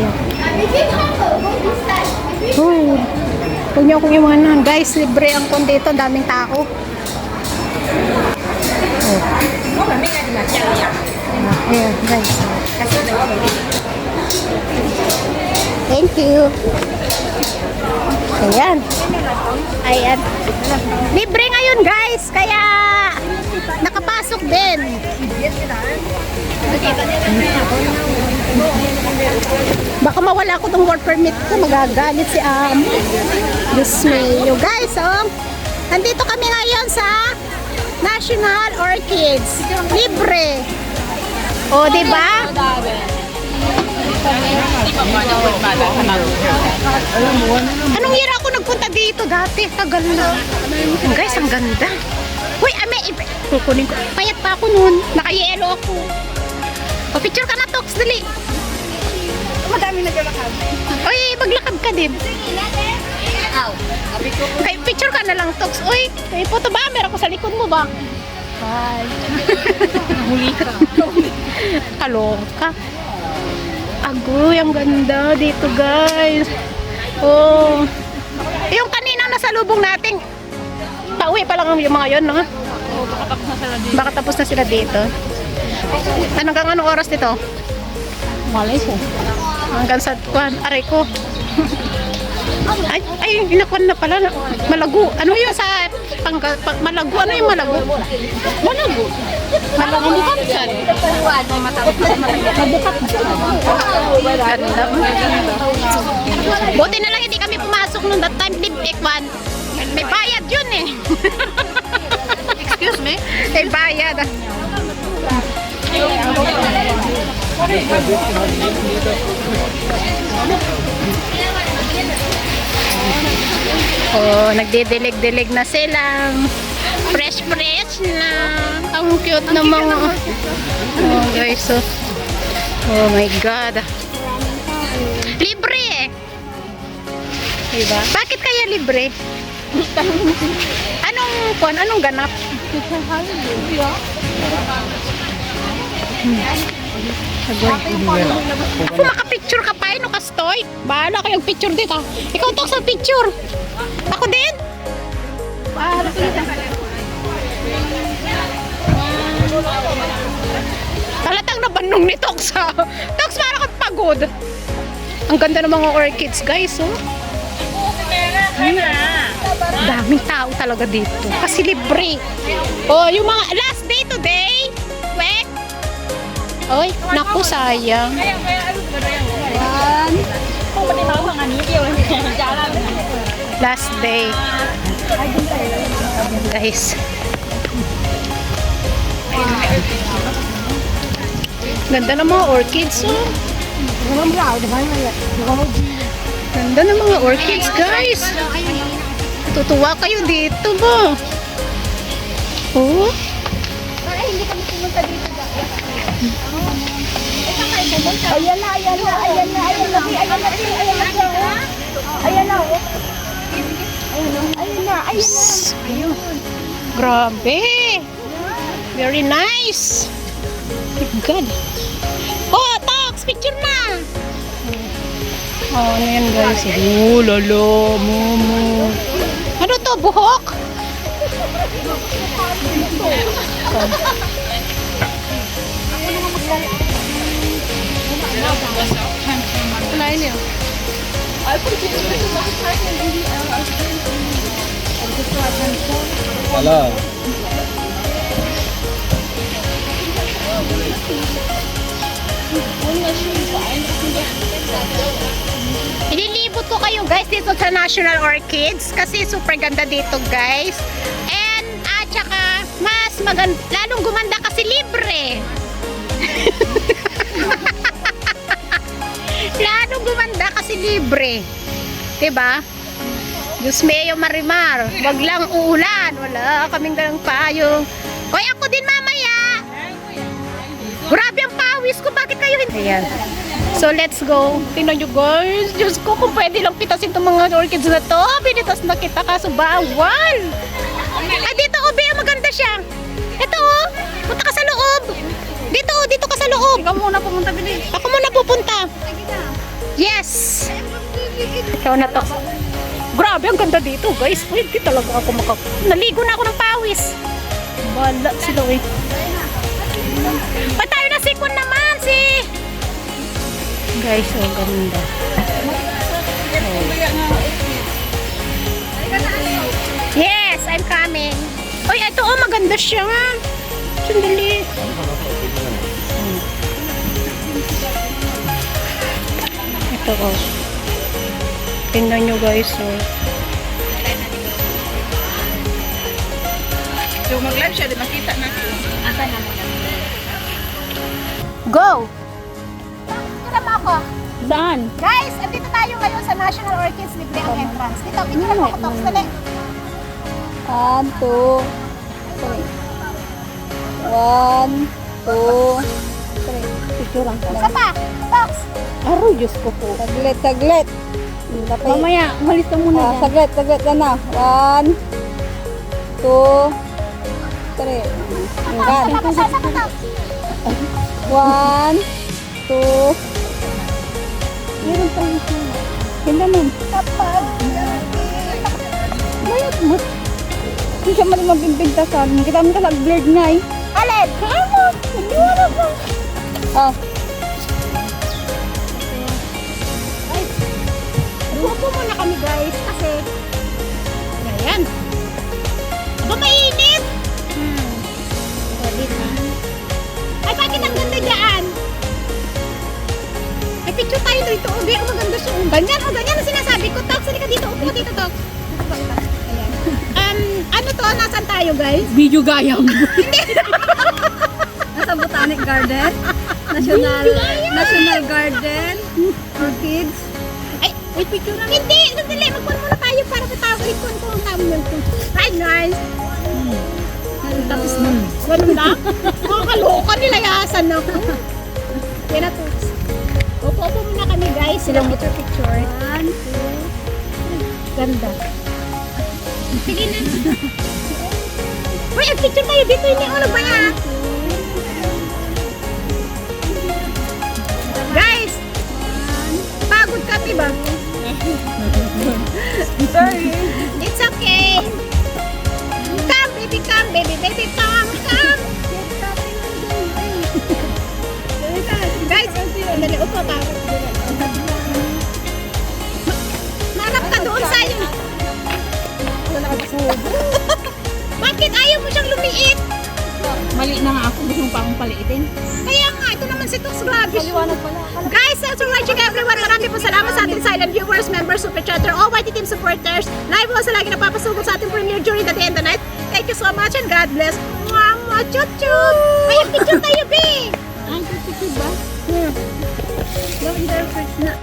Ayan. Uy. Huwag niyo akong iwanan. Guys, libre ang kon dito. Daming tao. Oh. Ayan, guys. Thank you. Ayan. Ayan. Libre ngayon, guys. Kaya nakapasok din. Baka mawala ko ng work permit ko. Magagalit si Diyos mayo. Guys, oh. Nandito kami ngayon sa National Orchids. Libre. O, diba? Anong year ako nagpunta dito dati? Tagal na. Guys, ang ganda. Uy, kukunin ko. Payat pa ako nun. Naka-yellow ako. O, picture ka na, Tox. Dali. Madami naglalakad. Uy, maglakad ka din. Ay, picture ka na lang, Tox. Uy, may photo ba? Meron ko sa likod mo ba? Bye. Nahuli ka. Kaloka. Agoy, ang ganda dito, guys. Oh. Yung kanina nasa lubong natin. Pauwi pa lang yung mga yun, no? Oo, baka tapos na sila dito. Baka tapos na sila dito. Hanggang anong oras dito? Malay ko. Hanggang sa kuwan, aray ko. Ay, inakuan na pala. Malago. Ano yun sa malago? Ano yung malago? Malago. Malago. Mabukat siya. Mabukat. Ganda. Buti na lang hindi kami pumasok nung that time. Ekwan. May bayad yun eh. Excuse me? May bayad. Oh, nagdidilig-dilig na silang fresh na. Ang cute na mga oh guys, so oh my god. Libre eh. Diba? Bakit kaya libre? Anong ganap? Ako makapicture ka pa eh, no kastoy? Bahala kayong picture dito. Ikaw talk sa picture. Ako din? Talatang nabanong ni Tox ha. Tox, parang kang pagod. Ang ganda ng mga orchids, guys, oh. Daming tao talaga dito. Kasi libre. Oh, yung mga last day today. Wek. Oy, naku, sayang. Last day. Guys. Ganda ng mga orchids, oh. Ganda ng mga orchids, guys. Tutuwa kayo dito ba? Oh. Hindi kami pumunta dito. Ayan na. Ayan na. Ayun. Grabe. Very nice. Good. Oh, Tox, picture na. Oh, ano yan, guys? Oh, lalo, momo. Ano to, buhok? Nein, ja. Hello. Ililibot ko kayo, guys, dito sa National Orchids kasi super ganda dito, guys. And saka mas maganda, lalong gumanda kasi libre. Lalong gumanda kasi libre. Diba? Diyos mayo Marimar, wag lang uulan, wala kaming ganang payong. Hoy, ako din mamaya. Grabe ang pawis ko, bakit kayo hindi? Ayan. So let's go. Tingnan nyo, guys. Diyos ko, kung pwede lang pitasin itong mga orchids na to. Binitas na kita, kaso bawal. Ay, dito, Obe, maganda siya. Ito, oh. Punta ka sa loob. Dito, dito ka sa loob. Ikaw muna pumunta, bilis. Ako muna pupunta. Yes! Ikaw na to. Grabe, ang ganda dito, guys. Uy, di talaga ako Naligo na ako ng pawis. Bala sila, eh. Pa tayo na sikon naman, Guys, ang ganda. Yes, I'm coming. Uy, ito, maganda siya. Sandali. Ito, tingnan nyo, guys, So, mag-live siya, di makita na. Go! Turam ako. Saan? Guys, andito tayo ngayon sa National Orchids Libre ang entrance. Dito, picture ako to. Dali. 1, 2, 3. 1, 2, 3. Picture lang Isa pa. Box. Aroy, Diyos ko po. Saglit, saglit. Mamaya, umalis ka muna yan. Saglit, saglit ka na. 1, 2, 3. Hanggang. Sa to. 1, 2. Meron pa yung isa. Ganda nun. Kapag. Mayat mo. Hindi siya maling magbibigtasan. Kita mo ka blurred nga eh. Alin? Ano? Nagdiwala ka. Ah. Upo muna kami, guys, kasi ayan. Aba, mainit. Ay, bakit ang ganda dyan? Ay, picture tayo dito. Okay, ang maganda siya. Ganyan ang sinasabi ko. Tox, halika dito. Upo ka dito, Tox. Ano to? Nasaan tayo, guys? Video gayam. Nasa Botanic Garden. National Garden. For kids. Ay, picture na. Hindi, sandali. Magpuan muna tayo para matawag ko ang thumbnail ko. Ay, nice. Tapos nun. Wala na? Makakaloka, nilayasan ako. Yan na, Tox. Upo muna kami, guys. Silang picture. 1, 2. Ganda. Sige na. Uy, picture tayo dito. Hindi ako nagbaya. Guys, pagod kami ba? Sorry. It's okay. Come, baby, come, baby, baby, come, come. Guys, dali, upo ka. Marap ka doon sa'yo. Bakit ayaw mo siyang lumiit? Mali na nga ako. Gusto mo pa akong paliitin. Kaya nga, ito naman si Tox, grabe siya. pala. Guys, thanks for watching everyone. Marami po salamat sa ating silent viewers, members, super chatter, all YT team supporters. Live po sa lagi napapasugod sa ating premiere during the day and the night. Thank you so much and God bless. Mwah, chup chup. Ay, picture tayo, B. Ang picture ba? Gawin tayo first na.